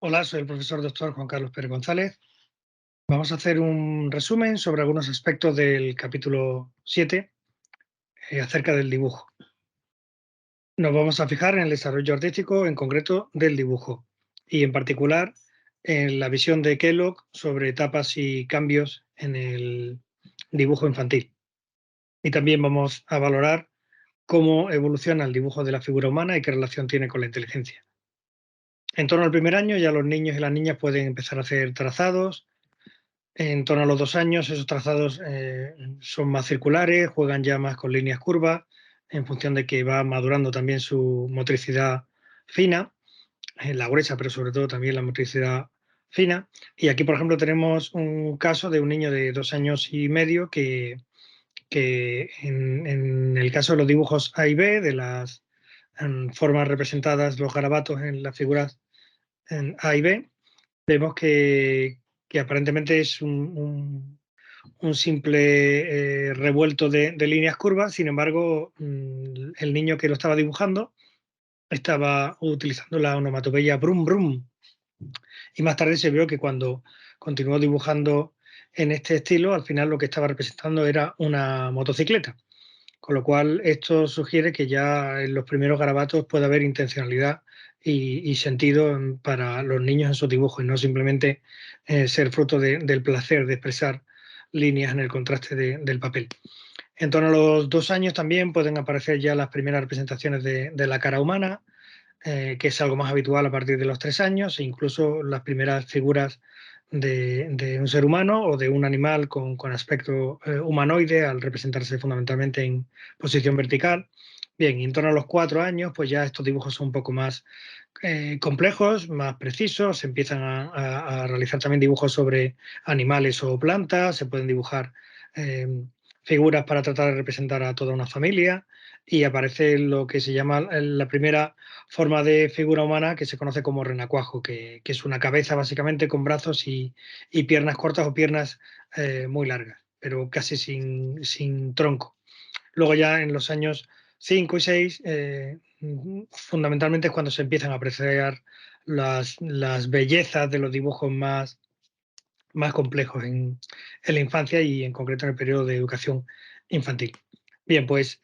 Hola, soy el profesor doctor Juan Carlos Pérez González. Vamos a hacer un resumen sobre algunos aspectos del capítulo 7 acerca del dibujo. Nos vamos a fijar en el desarrollo artístico, en concreto del dibujo, y en particular en la visión de Kellogg sobre etapas y cambios en el dibujo infantil. Y también vamos a valorar cómo evoluciona el dibujo de la figura humana y qué relación tiene con la inteligencia. En torno al primer año ya los niños y las niñas pueden empezar a hacer trazados. En torno a los 2 años, esos trazados son más circulares, juegan ya más con líneas curvas, en función de que va madurando también su motricidad fina, la gruesa, pero sobre todo también la motricidad fina. Y aquí, por ejemplo, tenemos un caso de un niño de 2 años y medio que en el caso de los dibujos A y B, de las formas representadas, los garabatos en las figuras en A y B, vemos que aparentemente es un simple revuelto de líneas curvas. Sin embargo, el niño que lo estaba dibujando estaba utilizando la onomatopeya brum brum, y más tarde se vio que cuando continuó dibujando en este estilo, al final lo que estaba representando era una motocicleta. Con lo cual, esto sugiere que ya en los primeros garabatos puede haber intencionalidad y sentido para los niños en sus dibujos, y no simplemente ser fruto del placer de expresar líneas en el contraste del papel. En torno a los 2 años también pueden aparecer ya las primeras representaciones de la cara humana, que es algo más habitual a partir de los 3 años, e incluso las primeras figuras de un ser humano o de un animal con aspecto humanoide, al representarse fundamentalmente en posición vertical. Bien, y en torno a los 4 años, pues ya estos dibujos son un poco más complejos, más precisos. Se empiezan a realizar también dibujos sobre animales o plantas, se pueden dibujar eh, figuras para tratar de representar a toda una familia, y aparece lo que se llama la primera forma de figura humana, que se conoce como renacuajo, que es una cabeza básicamente con brazos y piernas cortas o piernas muy largas, pero casi sin tronco. Luego ya en los años 5 y 6, fundamentalmente es cuando se empiezan a apreciar las bellezas de los dibujos más complejos en la infancia, y en concreto en el periodo de educación infantil. Bien, pues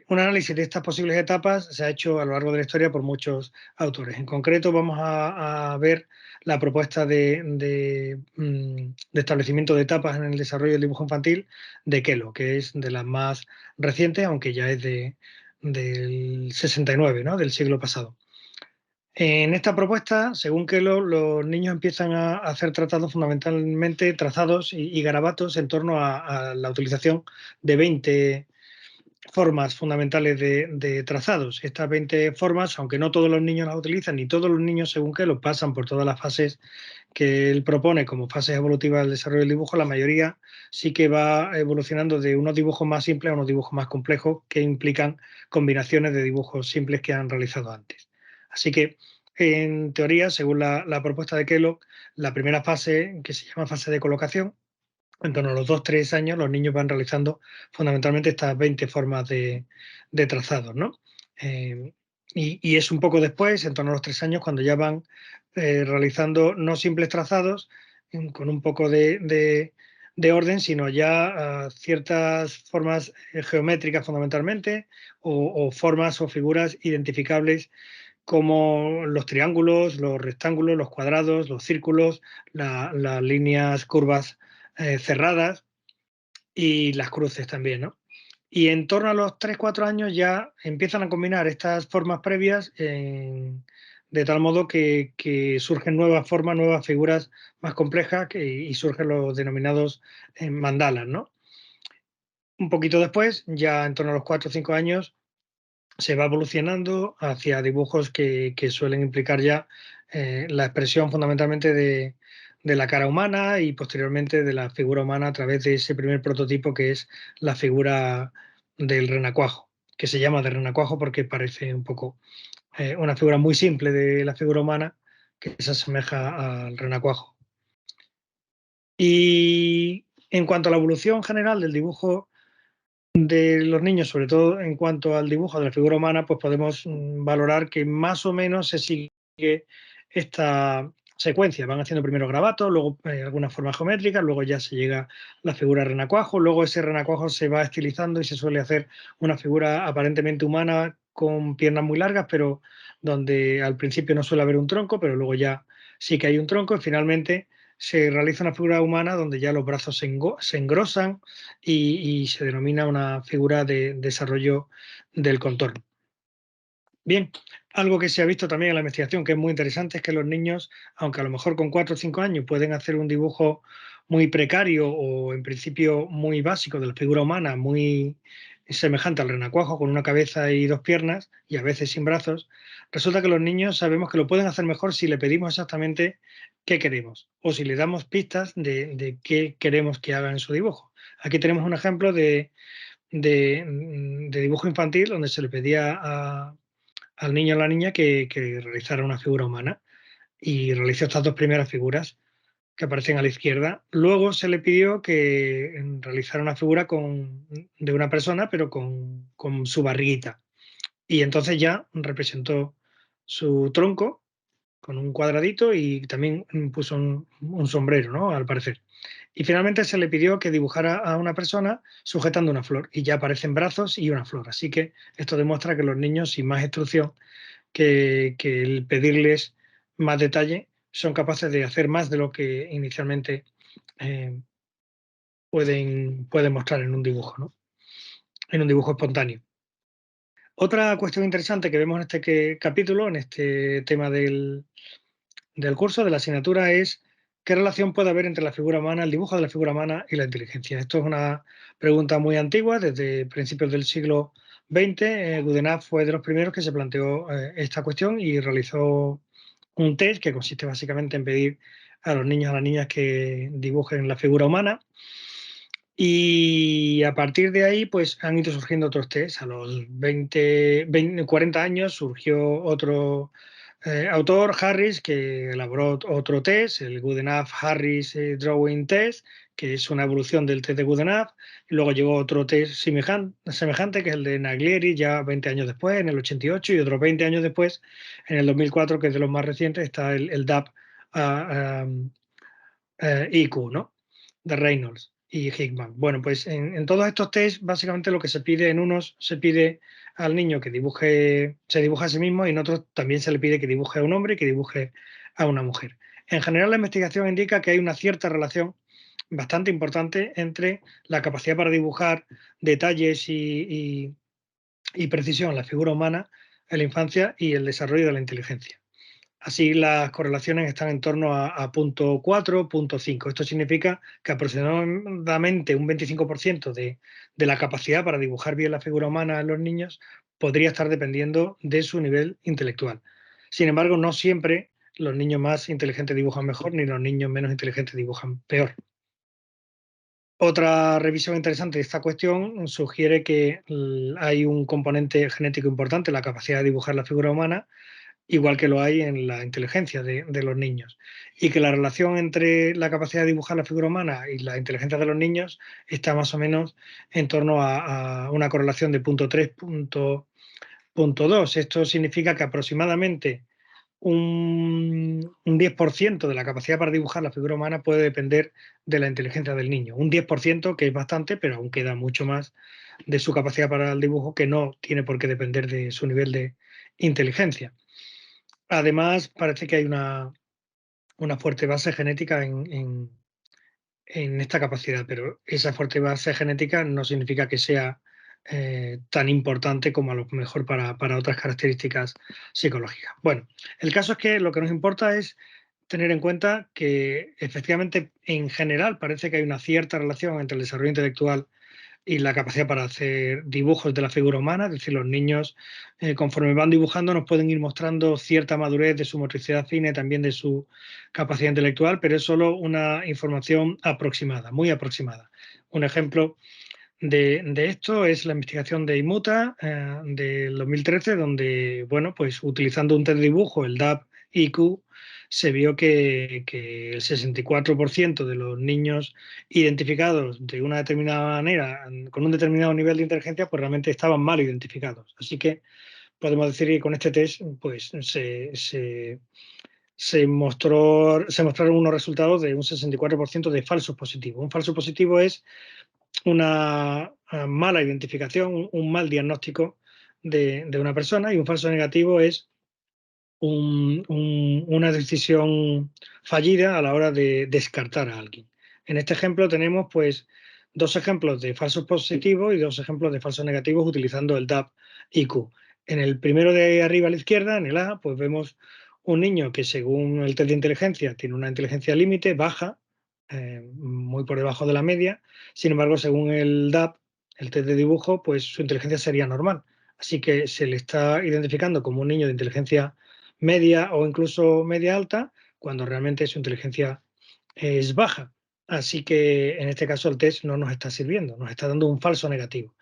un análisis de estas posibles etapas se ha hecho a lo largo de la historia por muchos autores. En concreto vamos a ver la propuesta de establecimiento de etapas en el desarrollo del dibujo infantil de Kellogg, que es de las más recientes, aunque ya es del 69, ¿no?, del siglo pasado. En esta propuesta, según Kellogg, los niños empiezan a hacer tratados, fundamentalmente trazados y garabatos, en torno a la utilización de 20 formas fundamentales de trazados. Estas 20 formas, aunque no todos los niños las utilizan, ni todos los niños, según Kellogg, pasan por todas las fases que él propone como fases evolutivas del desarrollo del dibujo, la mayoría sí que va evolucionando de unos dibujos más simples a unos dibujos más complejos, que implican combinaciones de dibujos simples que han realizado antes. Así que, en teoría, según la propuesta de Kellogg, la primera fase, que se llama fase de colocación, en torno a los 2 o 3 años, los niños van realizando fundamentalmente estas 20 formas de trazados, ¿no? Eh, y es un poco después, en torno a los 3 años, cuando ya van realizando no simples trazados con un poco de orden, sino ya ciertas formas geométricas fundamentalmente, o formas o figuras identificables como los triángulos, los rectángulos, los cuadrados, los círculos, las líneas curvas cerradas, y las cruces también, ¿no? Y en torno a los 3 o 4 años ya empiezan a combinar estas formas previas, de tal modo que surgen nuevas formas, nuevas figuras más complejas, y surgen los denominados mandalas, ¿no? Un poquito después, ya en torno a los 4 o 5 años, se va evolucionando hacia dibujos que suelen implicar ya la expresión fundamentalmente de la cara humana, y posteriormente de la figura humana, a través de ese primer prototipo que es la figura del renacuajo, que se llama de renacuajo porque parece un poco una figura muy simple de la figura humana, que se asemeja al renacuajo. Y en cuanto a la evolución general del dibujo de los niños, sobre todo en cuanto al dibujo de la figura humana, pues podemos valorar que más o menos se sigue esta secuencia. Van haciendo primero garabatos, luego algunas formas geométricas, luego ya se llega a la figura renacuajo, luego ese renacuajo se va estilizando y se suele hacer una figura aparentemente humana con piernas muy largas, pero donde al principio no suele haber un tronco, pero luego ya sí que hay un tronco y finalmente se realiza una figura humana donde ya los brazos se engrosan y se denomina una figura de desarrollo del contorno. Bien, algo que se ha visto también en la investigación que es muy interesante es que los niños, aunque a lo mejor con 4 o 5 años pueden hacer un dibujo muy precario o en principio muy básico de la figura humana, muy semejante al renacuajo con una cabeza y dos piernas y a veces sin brazos, resulta que los niños sabemos que lo pueden hacer mejor si le pedimos exactamente qué queremos o si le damos pistas de qué queremos que haga en su dibujo. Aquí tenemos un ejemplo de dibujo infantil donde se le pedía al niño o la niña que realizara una figura humana y realizó estas dos primeras figuras que aparecen a la izquierda. Luego se le pidió que realizara una figura de una persona, pero con su barriguita. Y entonces ya representó su tronco con un cuadradito y también puso un sombrero, ¿no? Al parecer. Y finalmente se le pidió que dibujara a una persona sujetando una flor y ya aparecen brazos y una flor. Así que esto demuestra que los niños sin más instrucción que el pedirles más detalle son capaces de hacer más de lo que inicialmente eh, pueden mostrar en un dibujo, ¿no? En un dibujo espontáneo. Otra cuestión interesante que vemos en este capítulo, en este tema del curso, de la asignatura, es qué relación puede haber entre la figura humana, el dibujo de la figura humana y la inteligencia. Esto es una pregunta muy antigua, desde principios del siglo XX. Goodenough fue de los primeros que se planteó esta cuestión y realizó un test que consiste básicamente en pedir a los niños y a las niñas que dibujen la figura humana. Y a partir de ahí, pues han ido surgiendo otros tests. A los 40 años surgió otro autor, Harris, que elaboró otro test, el Goodenough-Harris Drawing Test, que es una evolución del test de Goodenough. Y luego llegó otro test semejante, que es el de Naglieri, ya 20 años después, en el 88, y otros 20 años después, en el 2004, que es de los más recientes, está el DAP IQ, ¿no? De Reynolds y Hickman. Bueno, pues en todos estos test, básicamente lo que se pide en unos, se pide al niño que dibuje, se dibuja a sí mismo y en otros también se le pide que dibuje a un hombre y que dibuje a una mujer. En general, la investigación indica que hay una cierta relación bastante importante entre la capacidad para dibujar detalles y precisión en la figura humana en la infancia y el desarrollo de la inteligencia. Así las correlaciones están en torno a punto 4, punto 5. Esto significa que aproximadamente un 25% de la capacidad para dibujar bien la figura humana en los niños podría estar dependiendo de su nivel intelectual. Sin embargo, no siempre los niños más inteligentes dibujan mejor ni los niños menos inteligentes dibujan peor. Otra revisión interesante de esta cuestión sugiere que hay un componente genético importante, la capacidad de dibujar la figura humana, igual que lo hay en la inteligencia de los niños. Y que la relación entre la capacidad de dibujar la figura humana y la inteligencia de los niños está más o menos en torno a una correlación de punto 3, punto 2. Esto significa que aproximadamente un 10% de la capacidad para dibujar la figura humana puede depender de la inteligencia del niño. Un 10% que es bastante, pero aún queda mucho más de su capacidad para el dibujo que no tiene por qué depender de su nivel de inteligencia. Además, parece que hay una fuerte base genética en esta capacidad, pero esa fuerte base genética no significa que sea tan importante como a lo mejor para otras características psicológicas. Bueno, el caso es que lo que nos importa es tener en cuenta que efectivamente en general parece que hay una cierta relación entre el desarrollo intelectual y la capacidad para hacer dibujos de la figura humana, es decir, los niños conforme van dibujando nos pueden ir mostrando cierta madurez de su motricidad fina y también de su capacidad intelectual, pero es solo una información aproximada, muy aproximada. Un ejemplo de esto es la investigación de Imuta del 2013, donde, bueno, pues utilizando un test de dibujo, el DAP-IQ, se vio que el 64% de los niños identificados de una determinada manera, con un determinado nivel de inteligencia, pues realmente estaban mal identificados. Así que podemos decir que con este test pues mostraron unos resultados de un 64% de falsos positivos. Un falso positivo es una mala identificación, un mal diagnóstico de una persona, y un falso negativo es una decisión fallida a la hora de descartar a alguien. En este ejemplo tenemos pues dos ejemplos de falsos positivos y dos ejemplos de falsos negativos utilizando el DAP-IQ. En el primero de arriba a la izquierda, en el A, pues vemos un niño que según el test de inteligencia tiene una inteligencia límite baja, muy por debajo de la media. Sin embargo, según el DAP, el test de dibujo, pues su inteligencia sería normal. Así que se le está identificando como un niño de inteligencia media o incluso media alta, cuando realmente su inteligencia es baja. Así que en este caso el test no nos está sirviendo, nos está dando un falso negativo.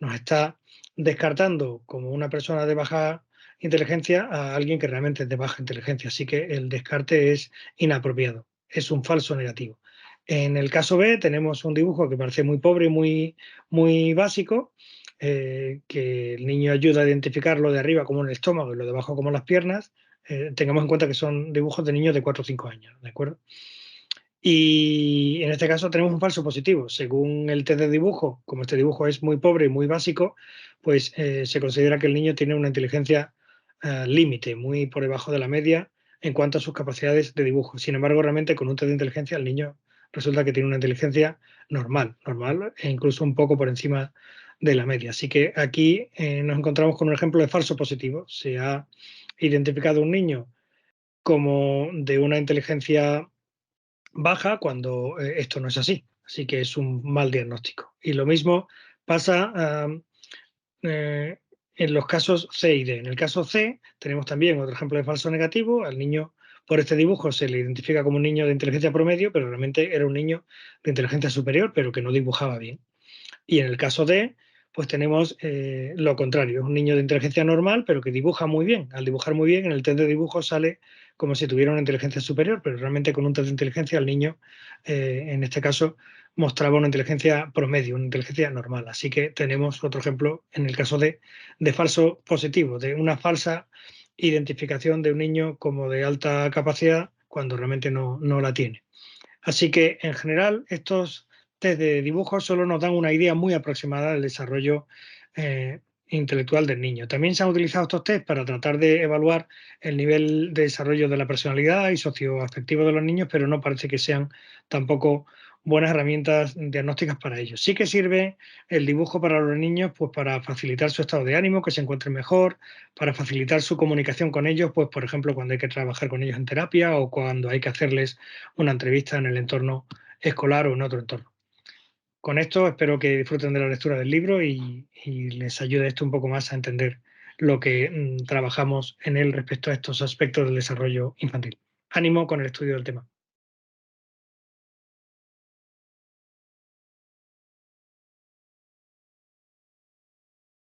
Nos está descartando como una persona de baja inteligencia a alguien que realmente es de baja inteligencia. Así que el descarte es inapropiado, es un falso negativo. En el caso B tenemos un dibujo que parece muy pobre, muy básico, que el niño ayuda a identificar lo de arriba como el estómago y lo de abajo como las piernas. Tengamos en cuenta que son dibujos de niños de 4 o 5 años, ¿de acuerdo? Y en este caso tenemos un falso positivo. Según el test de dibujo, como este dibujo es muy pobre y muy básico, pues se considera que el niño tiene una inteligencia límite, muy por debajo de la media en cuanto a sus capacidades de dibujo. Sin embargo, realmente con un test de inteligencia el niño resulta que tiene una inteligencia normal e incluso un poco por encima de la media. Así que aquí nos encontramos con un ejemplo de falso positivo. Se ha identificado un niño como de una inteligencia baja cuando esto no es así. Así que es un mal diagnóstico. Y lo mismo pasa eh, en los casos C y D. En el caso C tenemos también otro ejemplo de falso negativo. Al niño, por este dibujo, se le identifica como un niño de inteligencia promedio, pero realmente era un niño de inteligencia superior, pero que no dibujaba bien. Y en el caso D, pues tenemos lo contrario, es un niño de inteligencia normal, pero que dibuja muy bien. Al dibujar muy bien, en el test de dibujo sale como si tuviera una inteligencia superior, pero realmente con un test de inteligencia el niño, en este caso, mostraba una inteligencia promedio, una inteligencia normal. Así que tenemos otro ejemplo en el caso de falso positivo, de una falsa identificación de un niño como de alta capacidad cuando realmente no la tiene. Así que, en general, estos test de dibujo solo nos dan una idea muy aproximada del desarrollo intelectual del niño. También se han utilizado estos test para tratar de evaluar el nivel de desarrollo de la personalidad y socioafectivo de los niños, pero no parece que sean tampoco buenas herramientas diagnósticas para ellos. Sí que sirve el dibujo para los niños, pues para facilitar su estado de ánimo, que se encuentren mejor, para facilitar su comunicación con ellos, pues por ejemplo cuando hay que trabajar con ellos en terapia o cuando hay que hacerles una entrevista en el entorno escolar o en otro entorno. Con esto espero que disfruten de la lectura del libro y les ayude esto un poco más a entender lo que trabajamos en él respecto a estos aspectos del desarrollo infantil. Ánimo con el estudio del tema.